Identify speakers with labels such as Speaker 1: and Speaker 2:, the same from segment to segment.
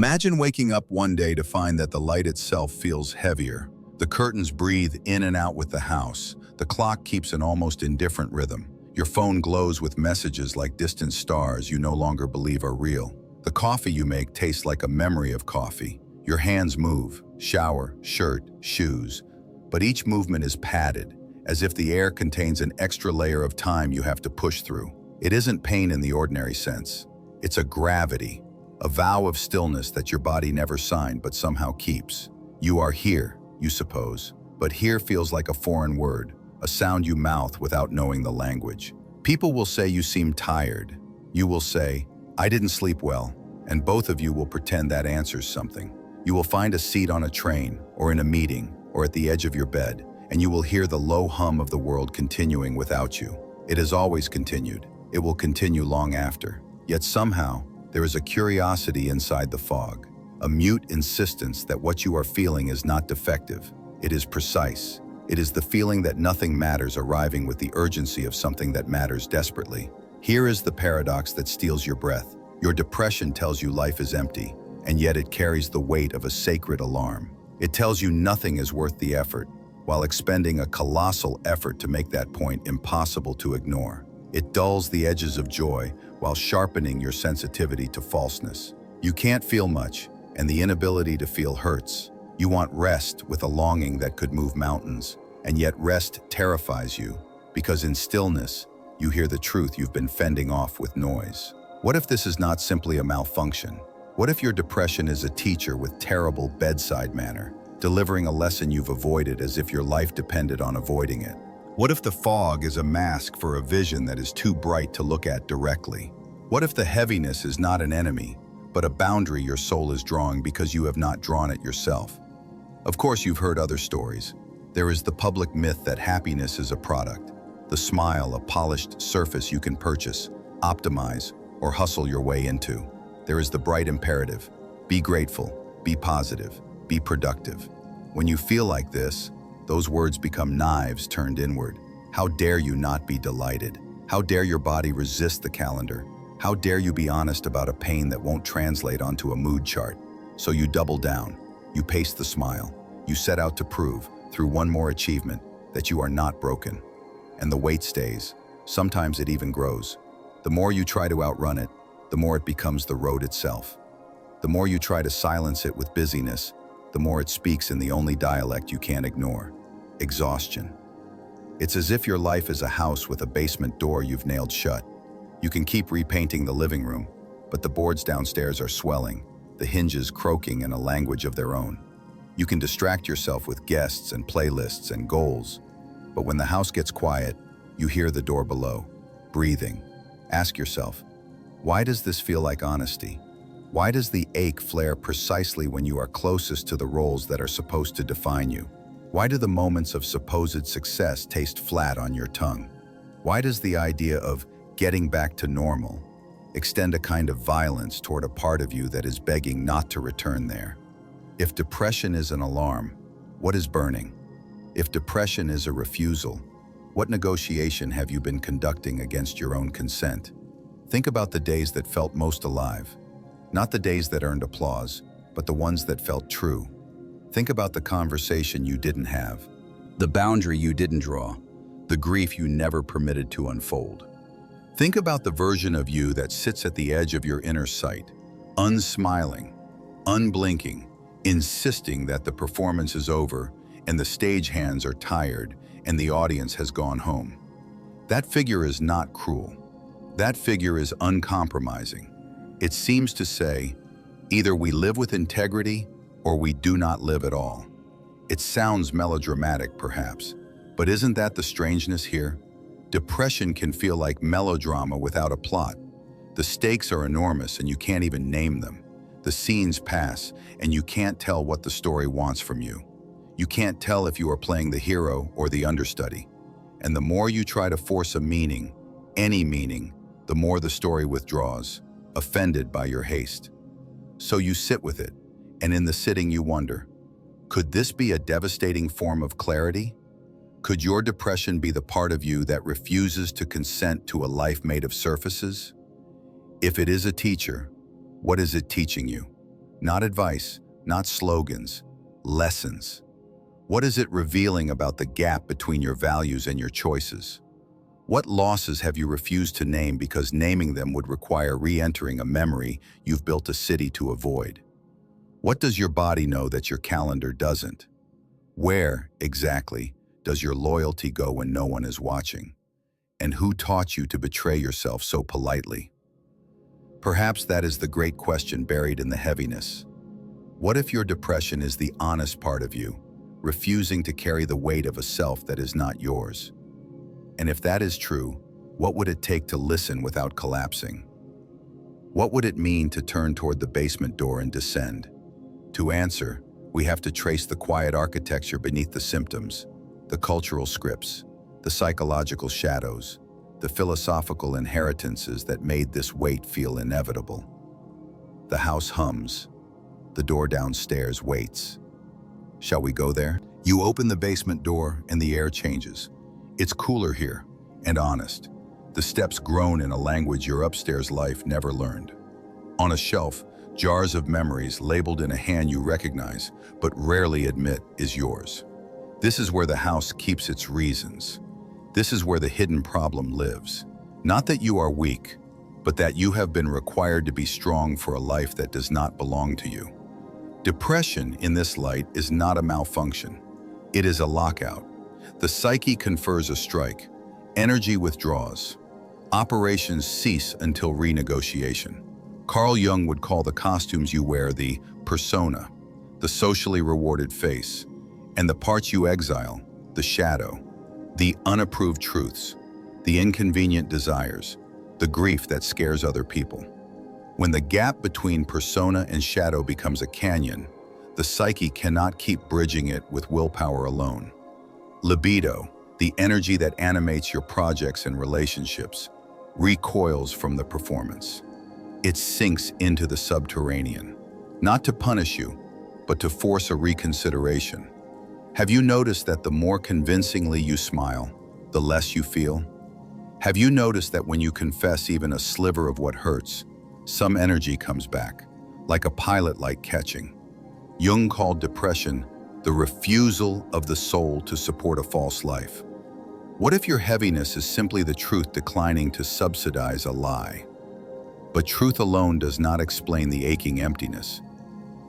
Speaker 1: Imagine waking up one day to find that the light itself feels heavier. The curtains breathe in and out with the house. The clock keeps an almost indifferent rhythm. Your phone glows with messages like distant stars you no longer believe are real. The coffee you make tastes like a memory of coffee. Your hands move, shower, shirt, shoes. But each movement is padded, as if the air contains an extra layer of time you have to push through. It isn't pain in the ordinary sense. It's a gravity, a vow of stillness that your body never signed but somehow keeps. You are here, you suppose, but here feels like a foreign word, a sound you mouth without knowing the language. People will say you seem tired. You will say, I didn't sleep well, and both of you will pretend that answers something. You will find a seat on a train, or in a meeting, or at the edge of your bed, and you will hear the low hum of the world continuing without you. It has always continued. It will continue long after. Yet somehow, there is a curiosity inside the fog, a mute insistence that what you are feeling is not defective. It is precise. It is the feeling that nothing matters arriving with the urgency of something that matters desperately. Here is the paradox that steals your breath. Your depression tells you life is empty, and yet it carries the weight of a sacred alarm. It tells you nothing is worth the effort, while expending a colossal effort to make that point impossible to ignore. It dulls the edges of joy while sharpening your sensitivity to falseness. You can't feel much, and the inability to feel hurts. You want rest with a longing that could move mountains, and yet rest terrifies you, because in stillness, you hear the truth you've been fending off with noise. What if this is not simply a malfunction? What if your depression is a teacher with terrible bedside manner, delivering a lesson you've avoided as if your life depended on avoiding it? What if the fog is a mask for a vision that is too bright to look at directly? What if the heaviness is not an enemy, but a boundary your soul is drawing because you have not drawn it yourself? Of course, you've heard other stories. There is the public myth that happiness is a product, the smile a polished surface you can purchase, optimize, or hustle your way into. There is the bright imperative: be grateful, be positive, be productive. When you feel like this, those words become knives turned inward. How dare you not be delighted? How dare your body resist the calendar? How dare you be honest about a pain that won't translate onto a mood chart? So you double down, you paste the smile, you set out to prove, through one more achievement, that you are not broken. And the weight stays. Sometimes it even grows. The more you try to outrun it, the more it becomes the road itself. The more you try to silence it with busyness, the more it speaks in the only dialect you can't ignore: exhaustion. It's as if your life is a house with a basement door you've nailed shut. You can keep repainting the living room, but the boards downstairs are swelling, the hinges croaking in a language of their own. You can distract yourself with guests and playlists and goals, but when the house gets quiet, you hear the door below, breathing. Ask yourself, why does this feel like honesty? Why does the ache flare precisely when you are closest to the roles that are supposed to define you? Why do the moments of supposed success taste flat on your tongue? Why does the idea of getting back to normal extend a kind of violence toward a part of you that is begging not to return there? If depression is an alarm, what is burning? If depression is a refusal, what negotiation have you been conducting against your own consent? Think about the days that felt most alive. Not the days that earned applause, but the ones that felt true. Think about the conversation you didn't have, the boundary you didn't draw, the grief you never permitted to unfold. Think about the version of you that sits at the edge of your inner sight, unsmiling, unblinking, insisting that the performance is over and the stagehands are tired and the audience has gone home. That figure is not cruel. That figure is uncompromising. It seems to say, either we live with integrity or we do not live at all. It sounds melodramatic, perhaps, but isn't that the strangeness here? Depression can feel like melodrama without a plot. The stakes are enormous and you can't even name them. The scenes pass and you can't tell what the story wants from you. You can't tell if you are playing the hero or the understudy. And the more you try to force a meaning, any meaning, the more the story withdraws, offended by your haste. So you sit with it, and in the sitting you wonder, could this be a devastating form of clarity? Could your depression be the part of you that refuses to consent to a life made of surfaces? If it is a teacher, what is it teaching you? Not advice, not slogans, lessons. What is it revealing about the gap between your values and your choices? What losses have you refused to name because naming them would require re-entering a memory you've built a city to avoid? What does your body know that your calendar doesn't? Where, exactly, does your loyalty go when no one is watching? And who taught you to betray yourself so politely? Perhaps that is the great question buried in the heaviness. What if your depression is the honest part of you, refusing to carry the weight of a self that is not yours? And if that is true, what would it take to listen without collapsing? What would it mean to turn toward the basement door and descend? To answer, we have to trace the quiet architecture beneath the symptoms, the cultural scripts, the psychological shadows, the philosophical inheritances that made this weight feel inevitable. The house hums. The door downstairs waits. Shall we go there? You open the basement door and the air changes. It's cooler here, and honest. The steps groan in a language your upstairs life never learned. On a shelf, jars of memories labeled in a hand you recognize, but rarely admit is yours. This is where the house keeps its reasons. This is where the hidden problem lives. Not that you are weak, but that you have been required to be strong for a life that does not belong to you. Depression, in this light, is not a malfunction. It is a lockout. The psyche confers a strike. Energy withdraws. Operations cease until renegotiation. Carl Jung would call the costumes you wear the persona, the socially rewarded face, and the parts you exile, the shadow, the unapproved truths, the inconvenient desires, the grief that scares other people. When the gap between persona and shadow becomes a canyon, the psyche cannot keep bridging it with willpower alone. Libido, the energy that animates your projects and relationships, recoils from the performance. It sinks into the subterranean, not to punish you, but to force a reconsideration. Have you noticed that the more convincingly you smile, the less you feel? Have you noticed that when you confess even a sliver of what hurts, some energy comes back, like a pilot light catching? Jung called depression the refusal of the soul to support a false life. What if your heaviness is simply the truth declining to subsidize a lie? But truth alone does not explain the aching emptiness.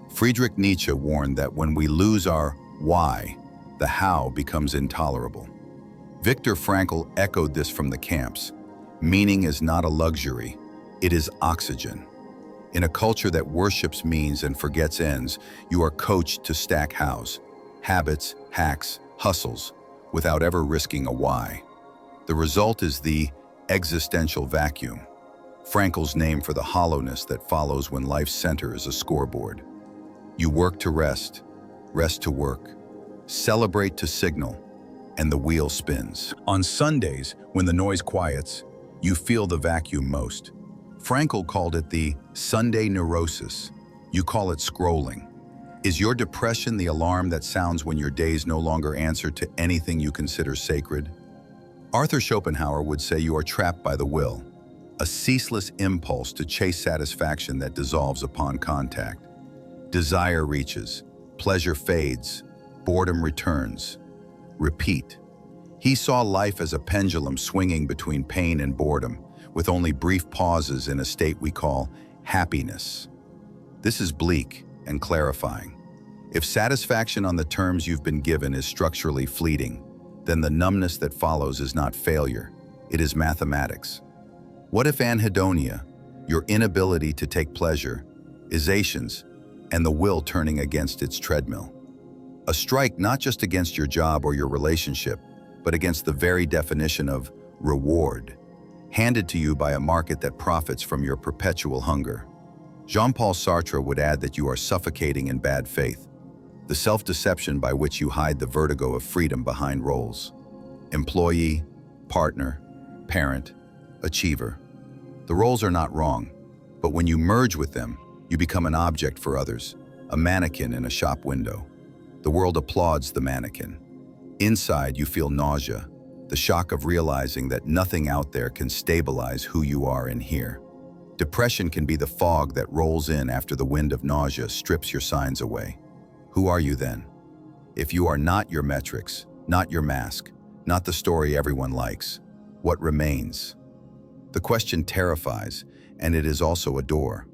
Speaker 1: Friedrich Nietzsche warned that when we lose our why, the how becomes intolerable. Viktor Frankl echoed this from the camps. Meaning is not a luxury, it is oxygen. In a culture that worships means and forgets ends, you are coached to stack hows, habits, hacks, hustles, without ever risking a why. The result is the existential vacuum, Frankl's name for the hollowness that follows when life's center is a scoreboard. You work to rest, rest to work, celebrate to signal, and the wheel spins. On Sundays, when the noise quiets, you feel the vacuum most. Frankl called it the Sunday neurosis. You call it scrolling. Is your depression the alarm that sounds when your days no longer answer to anything you consider sacred? Arthur Schopenhauer would say you are trapped by the will, a ceaseless impulse to chase satisfaction that dissolves upon contact. Desire reaches, pleasure fades, boredom returns. Repeat. He saw life as a pendulum swinging between pain and boredom, with only brief pauses in a state we call happiness. This is bleak and clarifying. If satisfaction on the terms you've been given is structurally fleeting, then the numbness that follows is not failure, it is mathematics. What if anhedonia, your inability to take pleasure, is Asians, and the will turning against its treadmill? A strike not just against your job or your relationship, but against the very definition of reward, handed to you by a market that profits from your perpetual hunger. Jean Paul Sartre would add that you are suffocating in bad faith, the self-deception by which you hide the vertigo of freedom behind roles. Employee, partner, parent, achiever. The roles are not wrong, but when you merge with them, you become an object for others, a mannequin in a shop window. The world applauds the mannequin. Inside, you feel nausea, the shock of realizing that nothing out there can stabilize who you are in here. Depression can be the fog that rolls in after the wind of nausea strips your signs away. Who are you then? If you are not your metrics, not your mask, not the story everyone likes, what remains? The question terrifies, and it is also a door.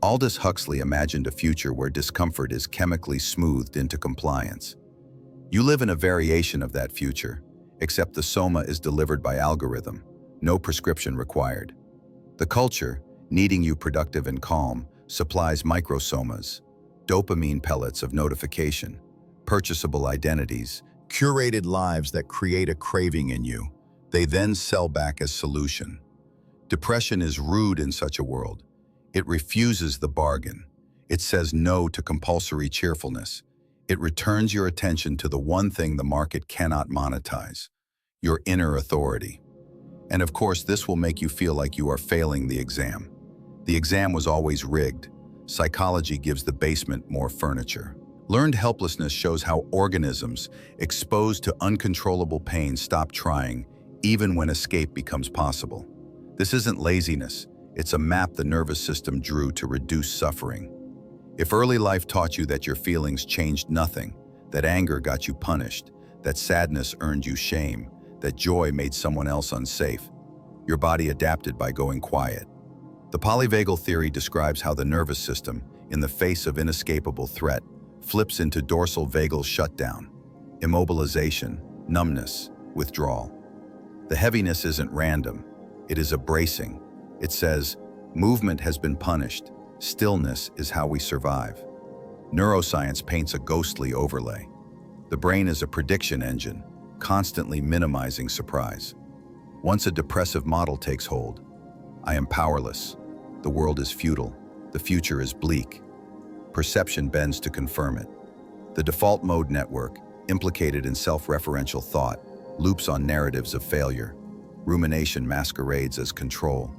Speaker 1: Aldous Huxley imagined a future where discomfort is chemically smoothed into compliance. You live in a variation of that future, except the soma is delivered by algorithm, no prescription required. The culture, needing you productive and calm, supplies microsomas, dopamine pellets of notification, purchasable identities, curated lives that create a craving in you. They then sell back as solution. Depression is rude in such a world. It refuses the bargain. It says no to compulsory cheerfulness. It returns your attention to the one thing the market cannot monetize, your inner authority. And of course, this will make you feel like you are failing the exam. The exam was always rigged. Psychology gives the basement more furniture. Learned helplessness shows how organisms exposed to uncontrollable pain stop trying, even when escape becomes possible. This isn't laziness. It's a map the nervous system drew to reduce suffering. If early life taught you that your feelings changed nothing, that anger got you punished, that sadness earned you shame, that joy made someone else unsafe, your body adapted by going quiet. The polyvagal theory describes how the nervous system, in the face of inescapable threat, flips into dorsal vagal shutdown, immobilization, numbness, withdrawal. The heaviness isn't random. It is a bracing. It says, movement has been punished. Stillness is how we survive. Neuroscience paints a ghostly overlay. The brain is a prediction engine, constantly minimizing surprise. Once a depressive model takes hold, I am powerless. The world is futile. The future is bleak. Perception bends to confirm it. The default mode network, implicated in self-referential thought, loops on narratives of failure. Rumination masquerades as control.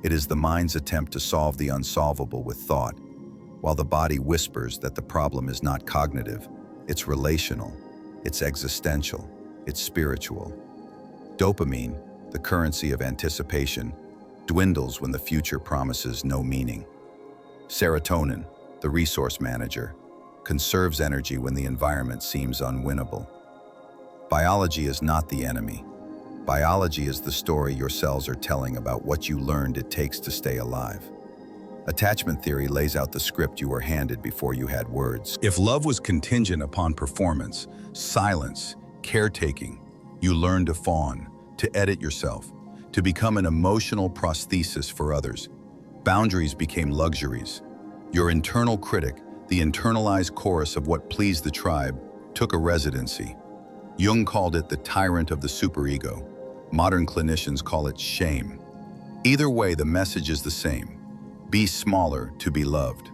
Speaker 1: It is the mind's attempt to solve the unsolvable with thought, while the body whispers that the problem is not cognitive, it's relational, it's existential, it's spiritual. Dopamine, the currency of anticipation, dwindles when the future promises no meaning. Serotonin, the resource manager, conserves energy when the environment seems unwinnable. Biology is not the enemy. Biology is the story your cells are telling about what you learned it takes to stay alive. Attachment theory lays out the script you were handed before you had words. If love was contingent upon performance, silence, caretaking, you learned to fawn, to edit yourself, to become an emotional prosthesis for others. Boundaries became luxuries. Your internal critic, the internalized chorus of what pleased the tribe, took a residency. Jung called it the tyrant of the superego. Modern clinicians call it shame. Either way, the message is the same. Be smaller to be loved.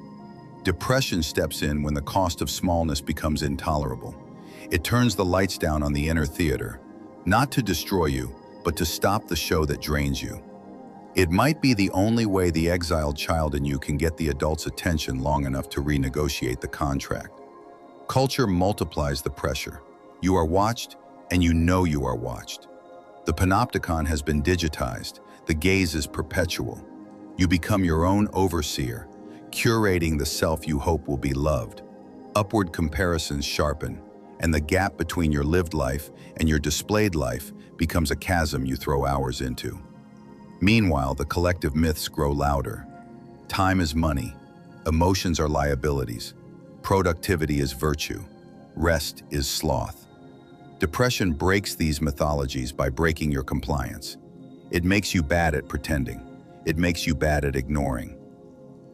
Speaker 1: Depression steps in when the cost of smallness becomes intolerable. It turns the lights down on the inner theater, not to destroy you, but to stop the show that drains you. It might be the only way the exiled child in you can get the adult's attention long enough to renegotiate the contract. Culture multiplies the pressure. You are watched, and you know you are watched. The panopticon has been digitized. The gaze is perpetual. You become your own overseer, curating the self you hope will be loved. Upward comparisons sharpen, and the gap between your lived life and your displayed life becomes a chasm you throw hours into. Meanwhile, the collective myths grow louder. Time is money. Emotions are liabilities. Productivity is virtue. Rest is sloth. Depression breaks these mythologies by breaking your compliance. It makes you bad at pretending. It makes you bad at ignoring.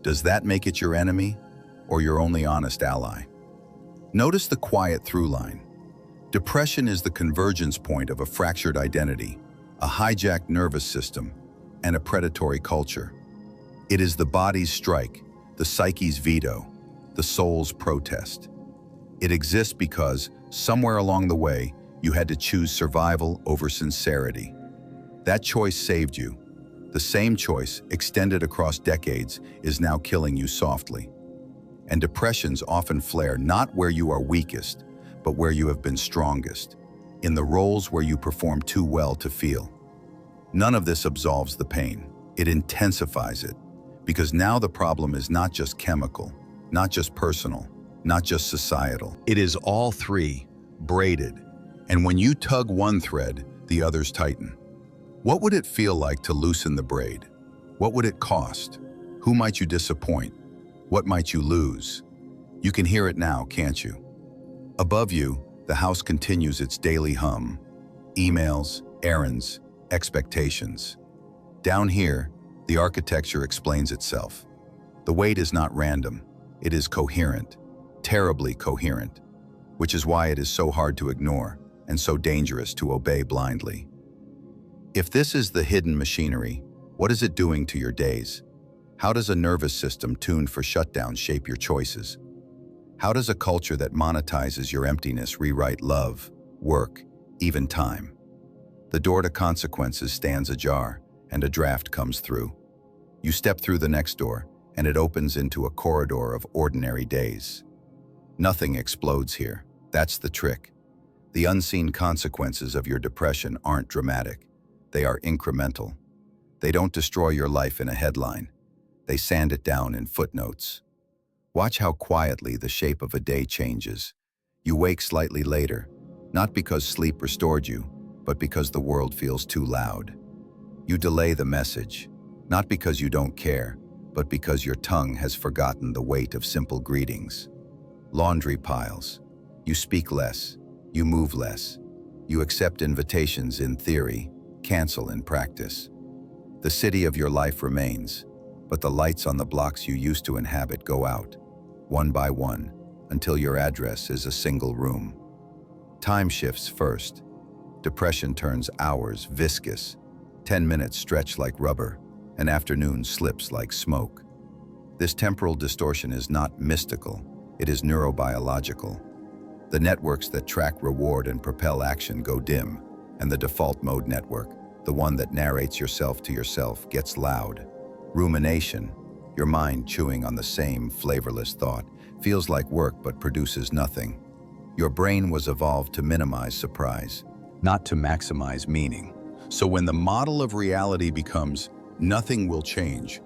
Speaker 1: Does that make it your enemy or your only honest ally? Notice the quiet through line. Depression is the convergence point of a fractured identity, a hijacked nervous system, and a predatory culture. It is the body's strike, the psyche's veto, the soul's protest. It exists because, somewhere along the way, you had to choose survival over sincerity. That choice saved you. The same choice, extended across decades, is now killing you softly. And depressions often flare not where you are weakest, but where you have been strongest, in the roles where you perform too well to feel. None of this absolves the pain. It intensifies it. Because now the problem is not just chemical, not just personal, not just societal. It is all three, braided. And when you tug one thread, the others tighten. What would it feel like to loosen the braid? What would it cost? Who might you disappoint? What might you lose? You can hear it now, can't you? Above you, the house continues its daily hum. Emails, errands, expectations. Down here, the architecture explains itself. The weight is not random. It is coherent, terribly coherent, which is why it is so hard to ignore and so dangerous to obey blindly. If this is the hidden machinery, what is it doing to your days? How does a nervous system tuned for shutdown shape your choices? How does a culture that monetizes your emptiness rewrite love, work, even time? The door to consequences stands ajar, and a draft comes through. You step through the next door, and it opens into a corridor of ordinary days. Nothing explodes here. That's the trick. The unseen consequences of your depression aren't dramatic. They are incremental. They don't destroy your life in a headline. They sand it down in footnotes. Watch how quietly the shape of a day changes. You wake slightly later, not because sleep restored you, but because the world feels too loud. You delay the message, not because you don't care, but because your tongue has forgotten the weight of simple greetings. Laundry piles. You speak less. You move less. You accept invitations in theory, cancel in practice. The city of your life remains, but the lights on the blocks you used to inhabit go out, one by one, until your address is a single room. Time shifts first. Depression turns hours viscous. 10 minutes stretch like rubber. An afternoon slips like smoke. This temporal distortion is not mystical. It is neurobiological. The networks that track reward and propel action go dim, and the default mode network, the one that narrates yourself to yourself, gets loud. Rumination, your mind chewing on the same flavorless thought, feels like work but produces nothing. Your brain was evolved to minimize surprise, not to maximize meaning. So when the model of reality becomes nothing will change,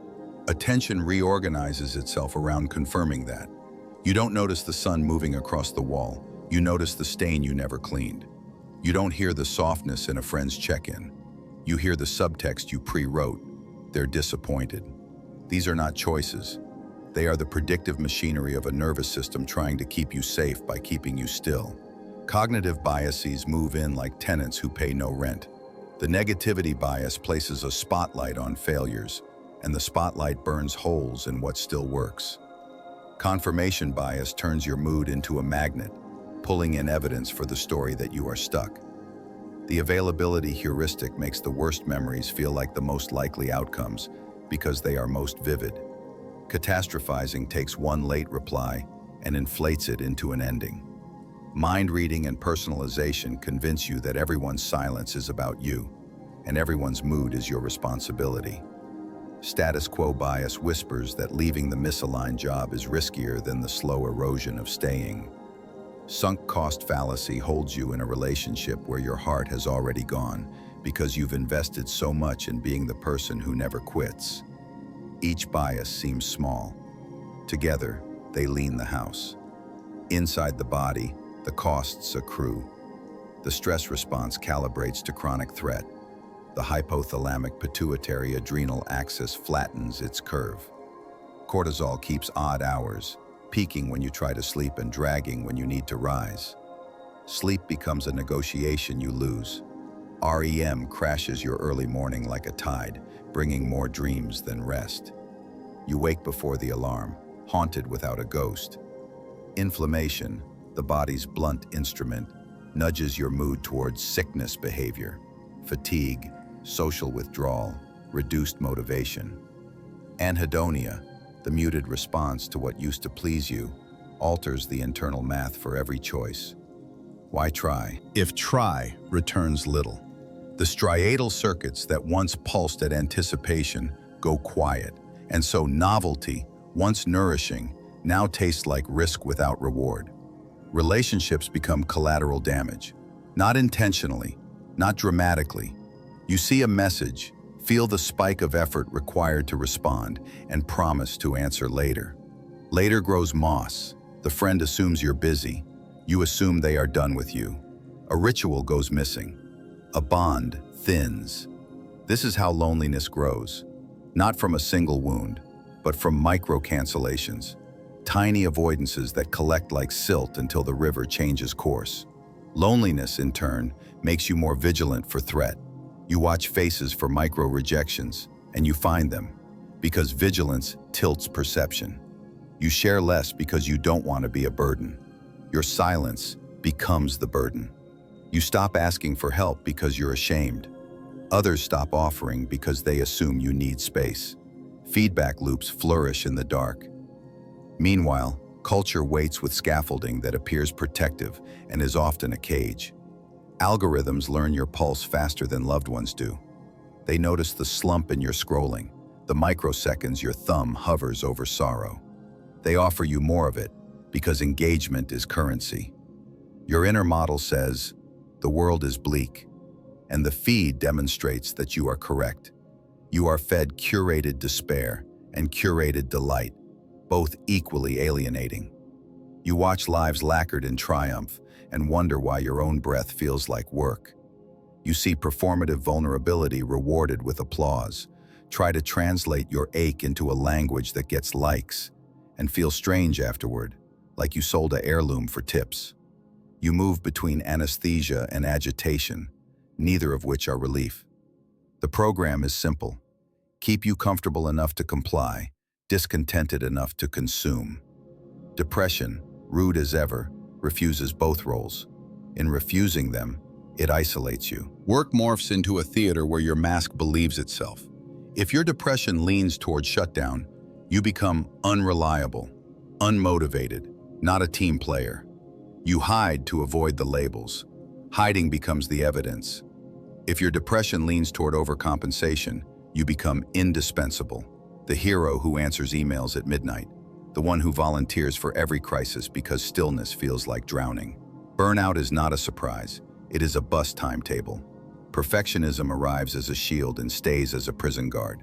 Speaker 1: attention reorganizes itself around confirming that. You don't notice the sun moving across the wall. You notice the stain you never cleaned. You don't hear the softness in a friend's check-in. You hear the subtext you pre-wrote. They're disappointed. These are not choices. They are the predictive machinery of a nervous system trying to keep you safe by keeping you still. Cognitive biases move in like tenants who pay no rent. The negativity bias places a spotlight on failures, and the spotlight burns holes in what still works. Confirmation bias turns your mood into a magnet, pulling in evidence for the story that you are stuck. The availability heuristic makes the worst memories feel like the most likely outcomes because they are most vivid. Catastrophizing takes one late reply and inflates it into an ending. Mind reading and personalization convince you that everyone's silence is about you, and everyone's mood is your responsibility. Status quo bias whispers that leaving the misaligned job is riskier than the slow erosion of staying. Sunk cost fallacy holds you in a relationship where your heart has already gone because you've invested so much in being the person who never quits. Each bias seems small. Together, they lean the house. Inside the body, the costs accrue. The stress response calibrates to chronic threat. The hypothalamic pituitary adrenal axis flattens its curve. Cortisol keeps odd hours, peaking when you try to sleep and dragging when you need to rise. Sleep becomes a negotiation you lose. REM crashes your early morning like a tide, bringing more dreams than rest. You wake before the alarm, haunted without a ghost. Inflammation, the body's blunt instrument, nudges your mood towards sickness behavior, fatigue, social withdrawal, reduced motivation. Anhedonia, the muted response to what used to please you, alters the internal math for every choice. Why try if try returns little? The striatal circuits that once pulsed at anticipation go quiet, and so novelty, once nourishing, now tastes like risk without reward. Relationships become collateral damage, not intentionally, not dramatically. You see a message, Feel the spike of effort required to respond and promise to answer later. Later grows moss. The friend assumes you're busy. You assume they are done with you. A ritual goes missing. A bond thins. This is how loneliness grows. Not from a single wound, but from micro-cancellations. Tiny avoidances that collect like silt until the river changes course. Loneliness, in turn, makes you more vigilant for threat. You watch faces for micro-rejections, and you find them, because vigilance tilts perception. You share less because you don't want to be a burden. Your silence becomes the burden. You stop asking for help because you're ashamed. Others stop offering because they assume you need space. Feedback loops flourish in the dark. Meanwhile, culture waits with scaffolding that appears protective and is often a cage. Algorithms learn your pulse faster than loved ones do. They notice the slump in your scrolling, the microseconds your thumb hovers over sorrow. They offer you more of it because engagement is currency. Your inner model says, the world is bleak, and the feed demonstrates that you are correct. You are fed curated despair and curated delight, both equally alienating. You watch lives lacquered in triumph and wonder why your own breath feels like work. You see performative vulnerability rewarded with applause. Try to translate your ache into a language that gets likes, and feel strange afterward, like you sold an heirloom for tips. You move between anesthesia and agitation, neither of which are relief. The program is simple. Keep you comfortable enough to comply, discontented enough to consume. Depression, rude as ever, refuses both roles. In refusing them, it isolates you. Work morphs into a theater where your mask believes itself. If your depression leans toward shutdown, you become unreliable, unmotivated, not a team player. You hide to avoid the labels. Hiding becomes the evidence. If your depression leans toward overcompensation, you become indispensable, the hero who answers emails at midnight, the one who volunteers for every crisis because stillness feels like drowning. Burnout is not a surprise. It is a bus timetable. Perfectionism arrives as a shield and stays as a prison guard.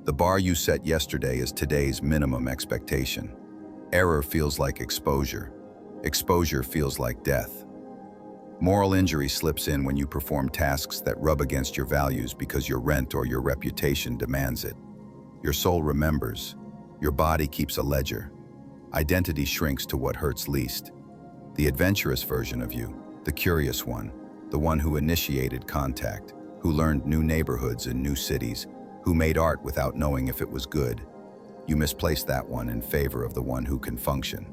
Speaker 1: The bar you set yesterday is today's minimum expectation. Error feels like exposure. Exposure feels like death. Moral injury slips in when you perform tasks that rub against your values because your rent or your reputation demands it. Your soul remembers. Your body keeps a ledger. Identity shrinks to what hurts least. The adventurous version of you, the curious one, the one who initiated contact, who learned new neighborhoods in new cities, who made art without knowing if it was good. You misplace that one in favor of the one who can function.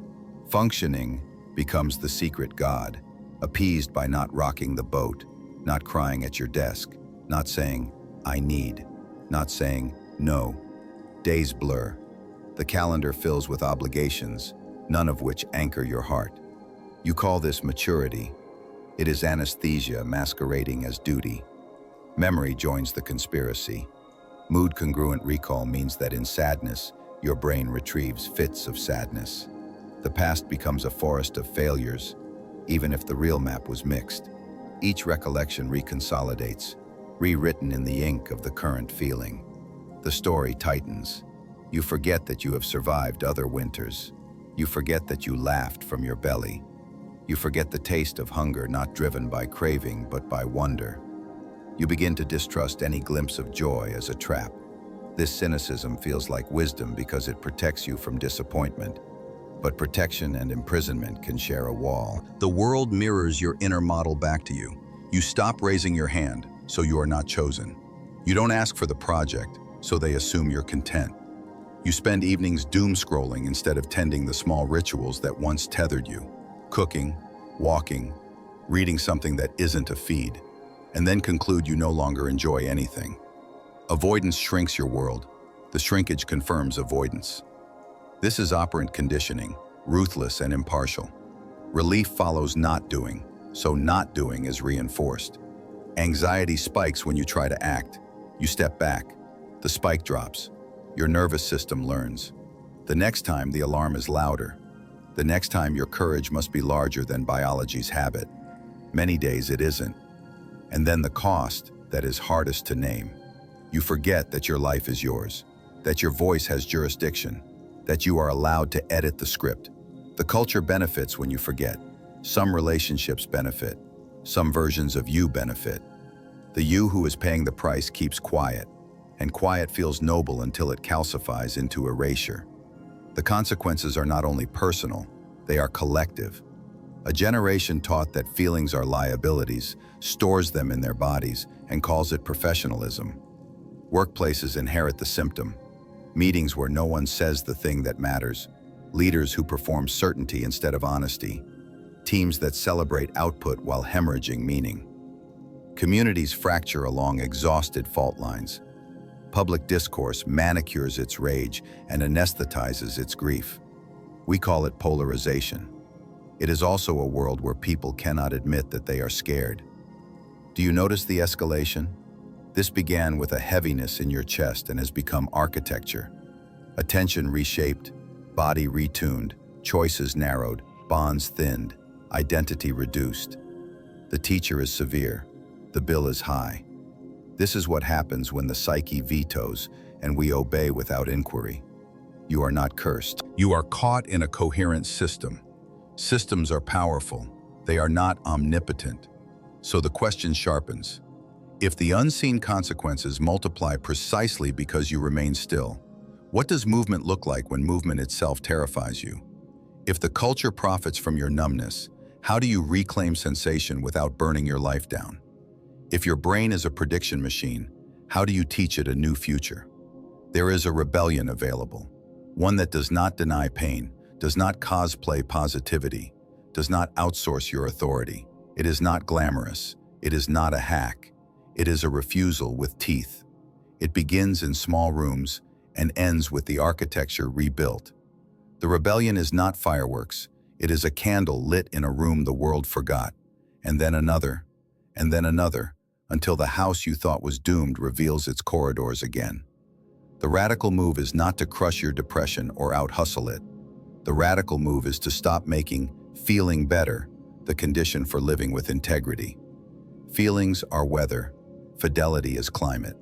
Speaker 1: Functioning becomes the secret god, appeased by not rocking the boat, not crying at your desk, not saying, I need, not saying, no. Days blur. The calendar fills with obligations, none of which anchor your heart. You call this maturity. It is anesthesia masquerading as duty. Memory joins the conspiracy. Mood-congruent recall means that in sadness, your brain retrieves fits of sadness. The past becomes a forest of failures, even if the real map was mixed. Each recollection reconsolidates, rewritten in the ink of the current feeling. The story tightens. You forget that you have survived other winters. You forget that you laughed from your belly. You forget the taste of hunger not driven by craving but by wonder. You begin to distrust any glimpse of joy as a trap. This cynicism feels like wisdom because it protects you from disappointment. But protection and imprisonment can share a wall. The world mirrors your inner model back to you. You stop raising your hand, so you are not chosen. You don't ask for the project, so they assume you're content. You spend evenings doom scrolling instead of tending the small rituals that once tethered you. Cooking, walking, reading something that isn't a feed, and then conclude you no longer enjoy anything. Avoidance shrinks your world. The shrinkage confirms avoidance. This is operant conditioning, ruthless and impartial. Relief follows not doing, so not doing is reinforced. Anxiety spikes when you try to act. You step back. The spike drops. Your nervous system learns. The next time the alarm is louder. The next time your courage must be larger than biology's habit. Many days it isn't. And then the cost that is hardest to name. You forget that your life is yours, that your voice has jurisdiction, that you are allowed to edit the script. The culture benefits when you forget. Some relationships benefit. Some versions of you benefit. The you who is paying the price keeps quiet, and quiet feels noble until it calcifies into erasure. The consequences are not only personal, they are collective. A generation taught that feelings are liabilities, stores them in their bodies, and calls it professionalism. Workplaces inherit the symptom. Meetings where no one says the thing that matters. Leaders who perform certainty instead of honesty. Teams that celebrate output while hemorrhaging meaning. Communities fracture along exhausted fault lines. Public discourse manicures its rage and anesthetizes its grief. We call it polarization. It is also a world where people cannot admit that they are scared. Do you notice the escalation? This began with a heaviness in your chest and has become architecture. Attention reshaped, body retuned, choices narrowed, bonds thinned, identity reduced. The teacher is severe, the bill is high. This is what happens when the psyche vetoes and we obey without inquiry. You are not cursed. You are caught in a coherent system. Systems are powerful. They are not omnipotent. So the question sharpens. If the unseen consequences multiply precisely because you remain still, what does movement look like when movement itself terrifies you? If the culture profits from your numbness, how do you reclaim sensation without burning your life down? If your brain is a prediction machine, how do you teach it a new future? There is a rebellion available, one that does not deny pain, does not cosplay positivity, does not outsource your authority. It is not glamorous. It is not a hack. It is a refusal with teeth. It begins in small rooms and ends with the architecture rebuilt. The rebellion is not fireworks. It is a candle lit in a room the world forgot, and then another, until the house you thought was doomed reveals its corridors again. The radical move is not to crush your depression or out-hustle it. The radical move is to stop making feeling better the condition for living with integrity. Feelings are weather. Fidelity is climate.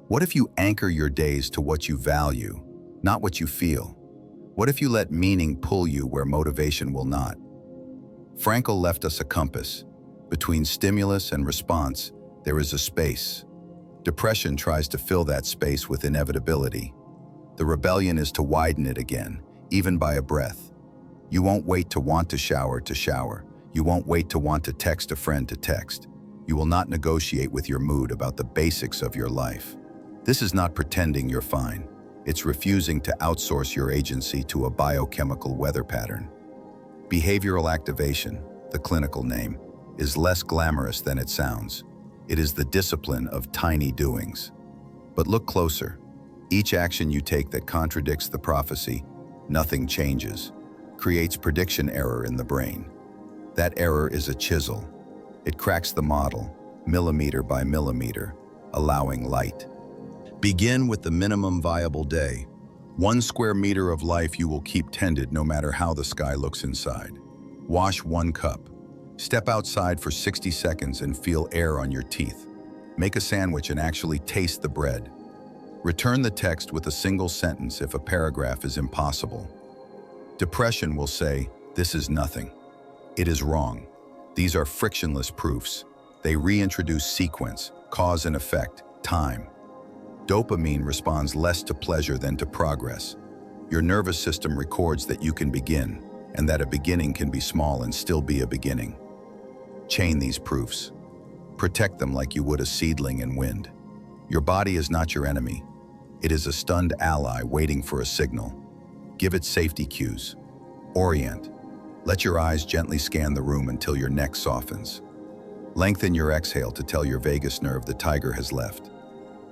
Speaker 1: What if you anchor your days to what you value, not what you feel? What if you let meaning pull you where motivation will not? Frankl left us a compass. Between stimulus and response, there is a space. Depression tries to fill that space with inevitability. The rebellion is to widen it again, even by a breath. You won't wait to want to shower to shower. You won't wait to want to text a friend to text. You will not negotiate with your mood about the basics of your life. This is not pretending you're fine. It's refusing to outsource your agency to a biochemical weather pattern. Behavioral activation, the clinical name, is less glamorous than it sounds. It is the discipline of tiny doings. But look closer. Each action you take that contradicts the prophecy, nothing changes, creates prediction error in the brain. That error is a chisel. It cracks the model, millimeter by millimeter, allowing light. Begin with the minimum viable day. 1 square meter of life you will keep tended no matter how the sky looks inside. Wash 1 cup. Step outside for 60 seconds and feel air on your teeth. Make a sandwich and actually taste the bread. Return the text with a single sentence if a paragraph is impossible. Depression will say, "This is nothing. It is wrong." These are frictionless proofs. They reintroduce sequence, cause and effect, time. Dopamine responds less to pleasure than to progress. Your nervous system records that you can begin, and that a beginning can be small and still be a beginning. Chain these proofs. Protect them like you would a seedling in wind. Your body is not your enemy. It is a stunned ally waiting for a signal. Give it safety cues. Orient. Let your eyes gently scan the room until your neck softens. Lengthen your exhale to tell your vagus nerve the tiger has left.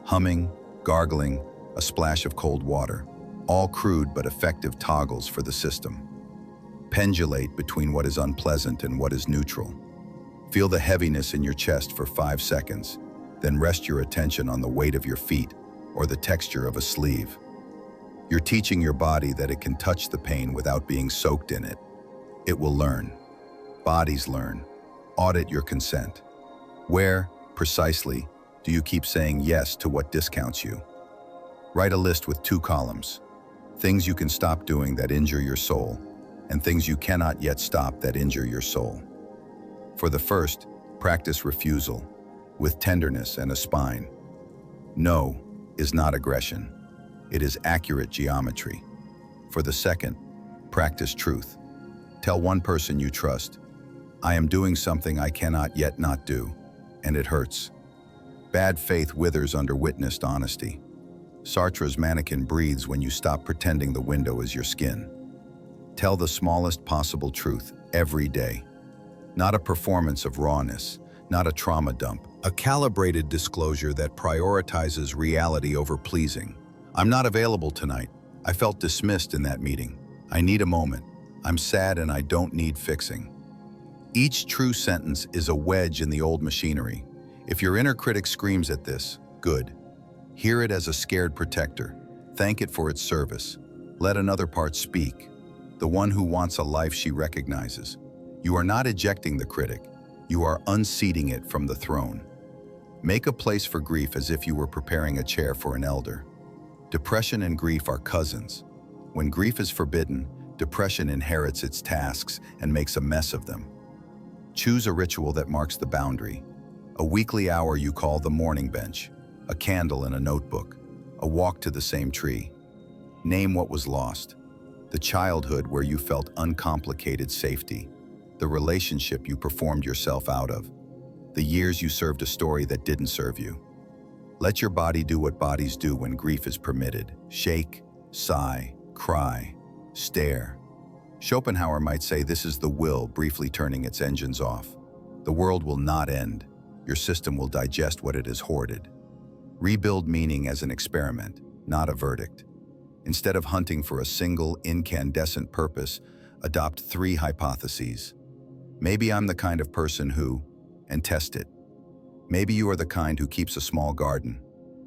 Speaker 1: Humming, gargling, a splash of cold water, all crude but effective toggles for the system. Pendulate between what is unpleasant and what is neutral. Feel the heaviness in your chest for 5 seconds, then rest your attention on the weight of your feet or the texture of a sleeve. You're teaching your body that it can touch the pain without being soaked in it. It will learn. Bodies learn. Audit your consent. Where, precisely, Do you keep saying yes to what discounts you? Write a list with 2 columns. Things you can stop doing that injure your soul, and things you cannot yet stop that injure your soul. For the first, practice refusal, with tenderness and a spine. No is not aggression. It is accurate geometry. For the second, practice truth. Tell one person you trust, I am doing something I cannot yet not do, and it hurts. Bad faith withers under witnessed honesty. Sartre's mannequin breathes when you stop pretending the window is your skin. Tell the smallest possible truth every day. Not a performance of rawness, not a trauma dump. A calibrated disclosure that prioritizes reality over pleasing. I'm not available tonight. I felt dismissed in that meeting. I need a moment. I'm sad and I don't need fixing. Each true sentence is a wedge in the old machinery. If your inner critic screams at this, good. Hear it as a scared protector. Thank it for its service. Let another part speak. The one who wants a life she recognizes. You are not ejecting the critic. You are unseating it from the throne. Make a place for grief as if you were preparing a chair for an elder. Depression and grief are cousins. When grief is forbidden, depression inherits its tasks and makes a mess of them. Choose a ritual that marks the boundary. A weekly hour you call the morning bench, a candle and a notebook, a walk to the same tree. Name what was lost. The childhood where you felt uncomplicated safety. The relationship you performed yourself out of. The years you served a story that didn't serve you. Let your body do what bodies do when grief is permitted. Shake, sigh, cry, stare. Schopenhauer might say this is the will briefly turning its engines off. The world will not end. Your system will digest what it has hoarded. Rebuild meaning as an experiment, not a verdict. Instead of hunting for a single incandescent purpose, adopt 3 hypotheses. Maybe I'm the kind of person who, and test it. Maybe you are the kind who keeps a small garden.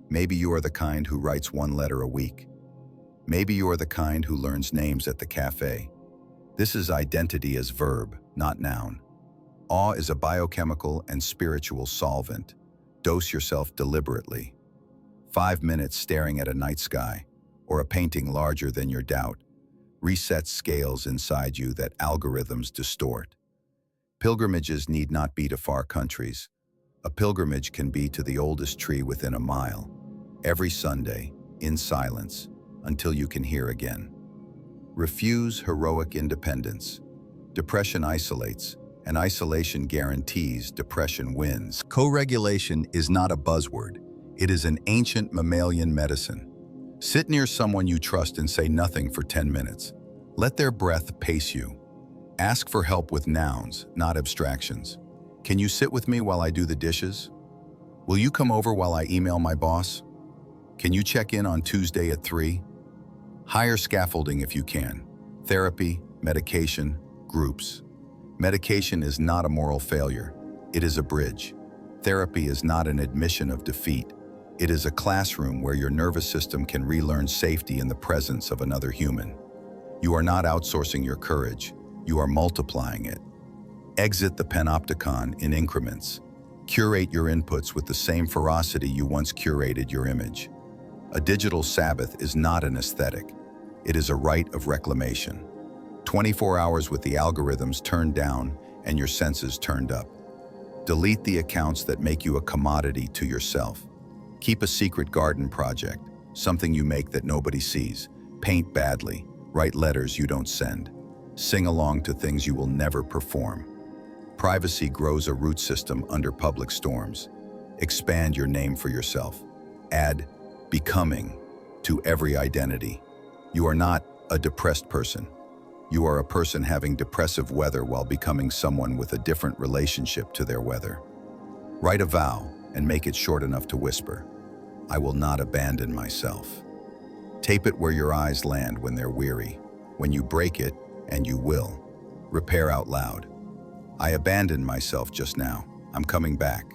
Speaker 1: Maybe you are the kind who writes 1 letter a week. Maybe you are the kind who learns names at the cafe. This is identity as verb, not noun. Awe is a biochemical and spiritual solvent. Dose yourself deliberately. 5 minutes staring at a night sky, or a painting larger than your doubt, resets scales inside you that algorithms distort. Pilgrimages need not be to far countries. A pilgrimage can be to the oldest tree within a mile, every Sunday, in silence, until you can hear again. Refuse heroic independence. Depression isolates, and isolation guarantees depression wins. Co-regulation is not a buzzword. It is an ancient mammalian medicine. Sit near someone you trust and say nothing for 10 minutes. Let their breath pace you. Ask for help with nouns, not abstractions. Can you sit with me while I do the dishes? Will you come over while I email my boss? Can you check in on Tuesday at 3? Hire scaffolding if you can. Therapy, medication, groups. Medication is not a moral failure. It is a bridge. Therapy is not an admission of defeat. It is a classroom where your nervous system can relearn safety in the presence of another human. You are not outsourcing your courage. You are multiplying it. Exit the panopticon in increments. Curate your inputs with the same ferocity you once curated your image. A digital Sabbath is not an aesthetic. It is a rite of reclamation. 24 hours with the algorithms turned down and your senses turned up. Delete the accounts that make you a commodity to yourself. Keep a secret garden project, something you make that nobody sees. Paint badly, write letters you don't send. Sing along to things you will never perform. Privacy grows a root system under public storms. Expand your name for yourself. Add becoming to every identity. You are not a depressed person. You are a person having depressive weather while becoming someone with a different relationship to their weather. Write a vow and make it short enough to whisper. I will not abandon myself. Tape it where your eyes land when they're weary. When you break it, and you will, repair out loud. I abandoned myself just now. I'm coming back.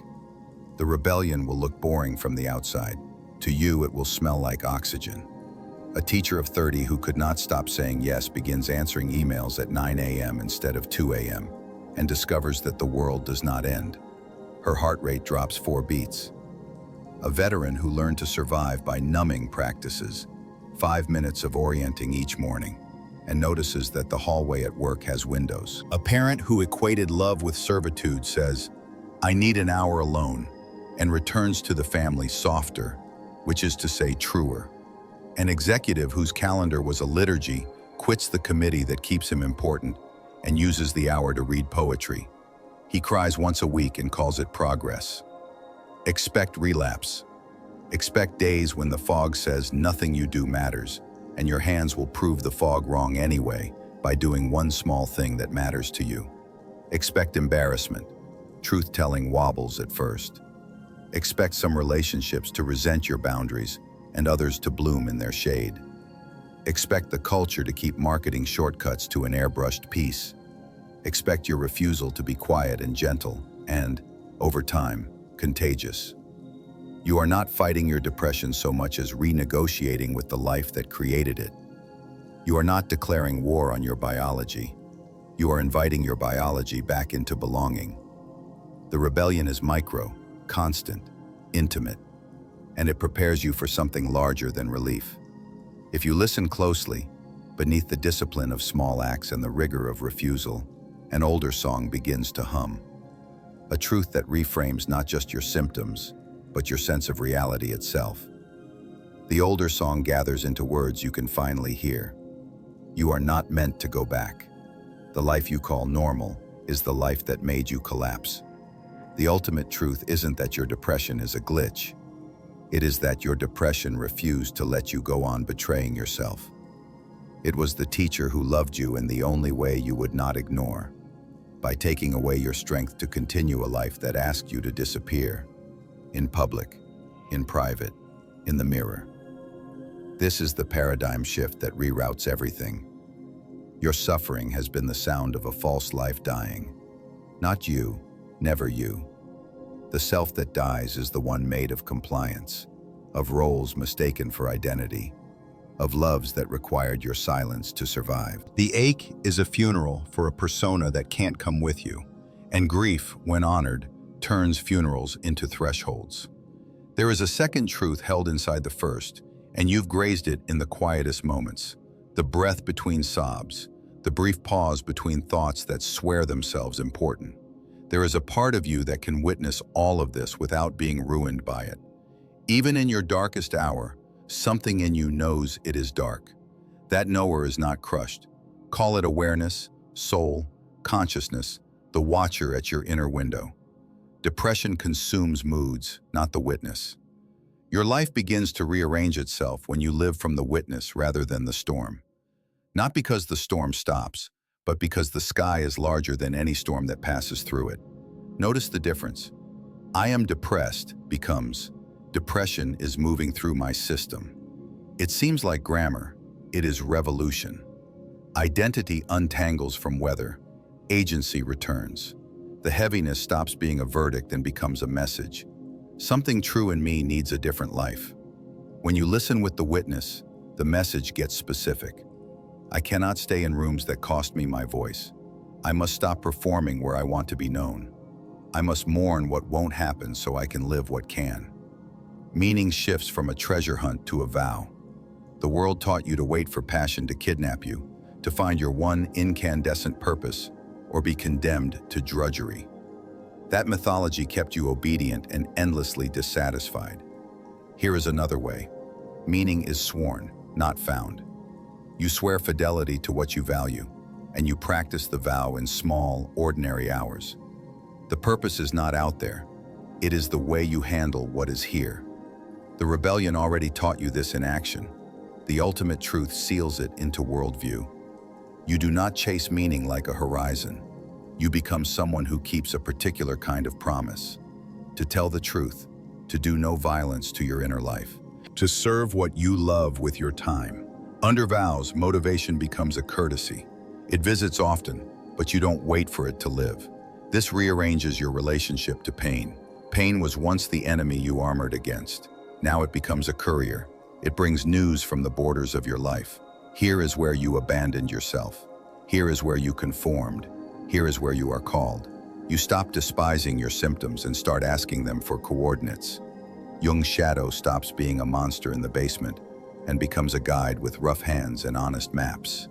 Speaker 1: The rebellion will look boring from the outside. To you, it will smell like oxygen. A teacher of 30 who could not stop saying yes begins answering emails at 9 a.m. instead of 2 a.m. and discovers that the world does not end. Her heart rate drops 4 beats. a veteran who learned to survive by numbing practices, 5 minutes of orienting each morning, and notices that the hallway at work has windows. A parent who equated love with servitude says, "I need an hour alone," and returns to the family softer, which is to say truer. An executive whose calendar was a liturgy quits the committee that keeps him important and uses the hour to read poetry. He cries once a week and calls it progress. Expect relapse. Expect days when the fog says nothing you do matters, and your hands will prove the fog wrong anyway by doing one small thing that matters to you. Expect embarrassment. Truth-telling wobbles at first. Expect some relationships to resent your boundaries and others to bloom in their shade. Expect the culture to keep marketing shortcuts to an airbrushed peace. Expect your refusal to be quiet and gentle and, over time, contagious. You are not fighting your depression so much as renegotiating with the life that created it. You are not declaring war on your biology. You are inviting your biology back into belonging. The rebellion is micro, constant, intimate, and it prepares you for something larger than relief. If you listen closely, beneath the discipline of small acts and the rigor of refusal, an older song begins to hum. A truth that reframes not just your symptoms, but your sense of reality itself. The older song gathers into words you can finally hear. You are not meant to go back. The life you call normal is the life that made you collapse. The ultimate truth isn't that your depression is a glitch. It is that your depression refused to let you go on betraying yourself. It was the teacher who loved you in the only way you would not ignore, by taking away your strength to continue a life that asked you to disappear, in public, in private, in the mirror. This is the paradigm shift that reroutes everything. Your suffering has been the sound of a false life dying. Not you, never you. The self that dies is the one made of compliance, of roles mistaken for identity, of loves that required your silence to survive. The ache is a funeral for a persona that can't come with you, and grief, when honored, turns funerals into thresholds. There is a second truth held inside the first, and you've grazed it in the quietest moments. The breath between sobs, the brief pause between thoughts that swear themselves important. There is a part of you that can witness all of this without being ruined by it. Even in your darkest hour, something in you knows it is dark. That knower is not crushed. Call it awareness, soul, consciousness, the watcher at your inner window. Depression consumes moods, not the witness. Your life begins to rearrange itself when you live from the witness rather than the storm. Not because the storm stops, but because the sky is larger than any storm that passes through it. Notice the difference. I am depressed becomes, depression is moving through my system. It seems like grammar. It is revolution. Identity untangles from weather. Agency returns. The heaviness stops being a verdict and becomes a message. Something true in me needs a different life. When you listen with the witness, the message gets specific. I cannot stay in rooms that cost me my voice. I must stop performing where I want to be known. I must mourn what won't happen so I can live what can. Meaning shifts from a treasure hunt to a vow. The world taught you to wait for passion to kidnap you, to find your one incandescent purpose, or be condemned to drudgery. That mythology kept you obedient and endlessly dissatisfied. Here is another way. Meaning is sworn, not found. You swear fidelity to what you value, and you practice the vow in small, ordinary hours. The purpose is not out there. It is the way you handle what is here. The rebellion already taught you this in action. The ultimate truth seals it into worldview. You do not chase meaning like a horizon. You become someone who keeps a particular kind of promise. To tell the truth, to do no violence to your inner life, to serve what you love with your time. Under vows, motivation becomes a courtesy. It visits often, but you don't wait for it to live. This rearranges your relationship to pain. Pain was once the enemy you armored against. Now it becomes a courier. It brings news from the borders of your life. Here is where you abandoned yourself. Here is where you conformed. Here is where you are called. You stop despising your symptoms and start asking them for coordinates. Jung's shadow stops being a monster in the basement and becomes a guide with rough hands and honest maps.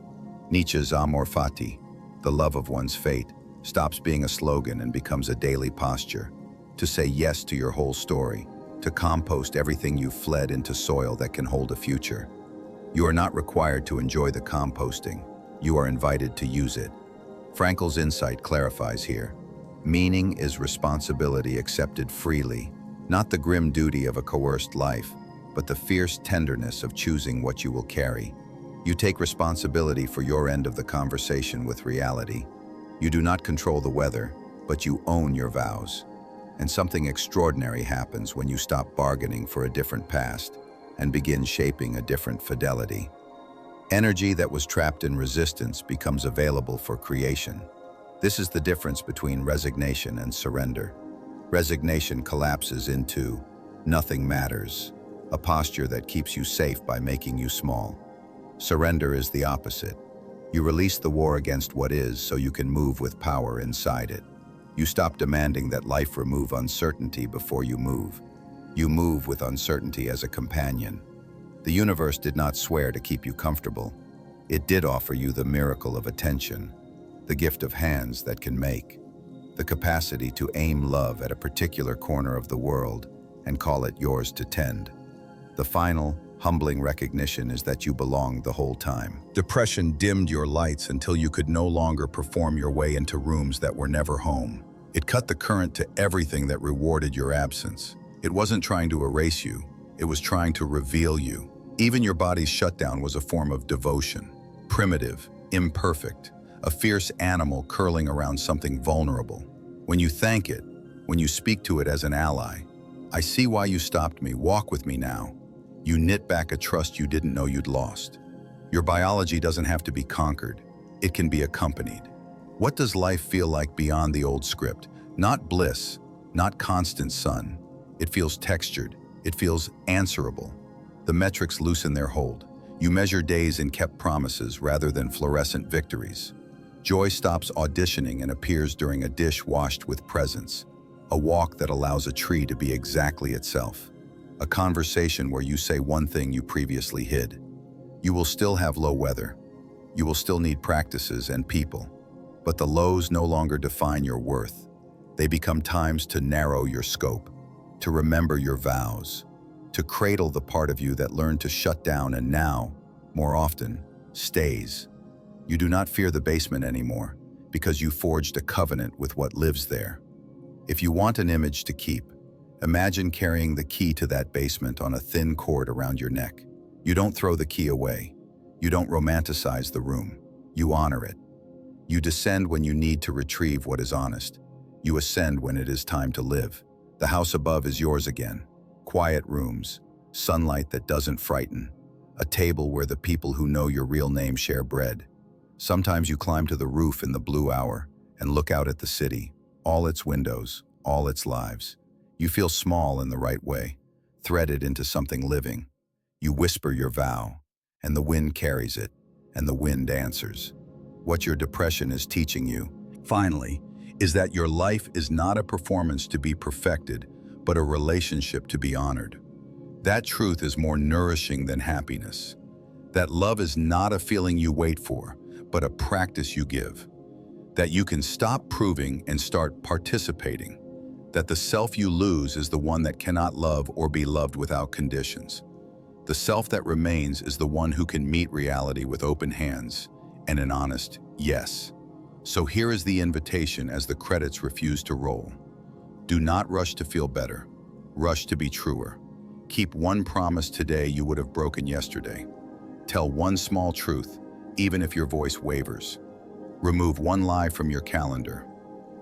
Speaker 1: Nietzsche's amor fati, the love of one's fate, stops being a slogan and becomes a daily posture. To say yes to your whole story, to compost everything you've fled into soil that can hold a future. You are not required to enjoy the composting. You are invited to use it. Frankl's insight clarifies here. Meaning is responsibility accepted freely, not the grim duty of a coerced life, but the fierce tenderness of choosing what you will carry. You take responsibility for your end of the conversation with reality. You do not control the weather, but you own your vows. And something extraordinary happens when you stop bargaining for a different past and begin shaping a different fidelity. Energy that was trapped in resistance becomes available for creation. This is the difference between resignation and surrender. Resignation collapses into nothing matters, a posture that keeps you safe by making you small. Surrender is the opposite. You release the war against what is so you can move with power inside it. You stop demanding that life remove uncertainty before you move. You move with uncertainty as a companion. The universe did not swear to keep you comfortable. It did offer you the miracle of attention, the gift of hands that can make, the capacity to aim love at a particular corner of the world and call it yours to tend. The final, humbling recognition is that you belonged the whole time. Depression dimmed your lights until you could no longer perform your way into rooms that were never home. It cut the current to everything that rewarded your absence. It wasn't trying to erase you, it was trying to reveal you. Even your body's shutdown was a form of devotion, primitive, imperfect, a fierce animal curling around something vulnerable. When you thank it, when you speak to it as an ally, I see why you stopped me, walk with me now. You knit back a trust you didn't know you'd lost. Your biology doesn't have to be conquered, it can be accompanied. What does life feel like beyond the old script? Not bliss, not constant sun. It feels textured, it feels answerable. The metrics loosen their hold. You measure days in kept promises rather than fluorescent victories. Joy stops auditioning and appears during a dish washed with presence. A walk that allows a tree to be exactly itself. A conversation where you say one thing you previously hid. You will still have low weather. You will still need practices and people. But the lows no longer define your worth. They become times to narrow your scope, to remember your vows, to cradle the part of you that learned to shut down and now, more often, stays. You do not fear the basement anymore because you forged a covenant with what lives there. If you want an image to keep, imagine carrying the key to that basement on a thin cord around your neck. You don't throw the key away. You don't romanticize the room. You honor it. You descend when you need to retrieve what is honest. You ascend when it is time to live. The house above is yours again. Quiet rooms, sunlight that doesn't frighten, a table where the people who know your real name share bread. Sometimes you climb to the roof in the blue hour and look out at the city, all its windows, all its lives. You feel small in the right way, threaded into something living. You whisper your vow, and the wind carries it, and the wind answers. What your depression is teaching you, finally, is that your life is not a performance to be perfected, but a relationship to be honored. That truth is more nourishing than happiness. That love is not a feeling you wait for, but a practice you give. That you can stop proving and start participating. That the self you lose is the one that cannot love or be loved without conditions. The self that remains is the one who can meet reality with open hands and an honest yes. So here is the invitation as the credits refuse to roll. Do not rush to feel better. Rush to be truer. Keep one promise today you would have broken yesterday. Tell one small truth, even if your voice wavers. Remove one lie from your calendar.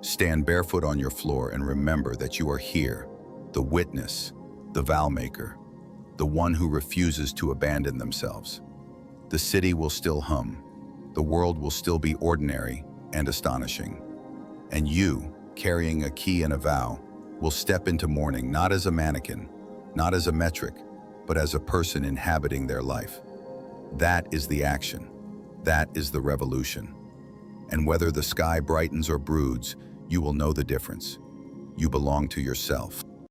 Speaker 1: Stand barefoot on your floor and remember that you are here, the witness, the vow maker, the one who refuses to abandon themselves. The city will still hum. The world will still be ordinary and astonishing. And you, carrying a key and a vow, will step into mourning not as a mannequin, not as a metric, but as a person inhabiting their life. That is the action. That is the revolution. And whether the sky brightens or broods, you will know the difference. You belong to yourself.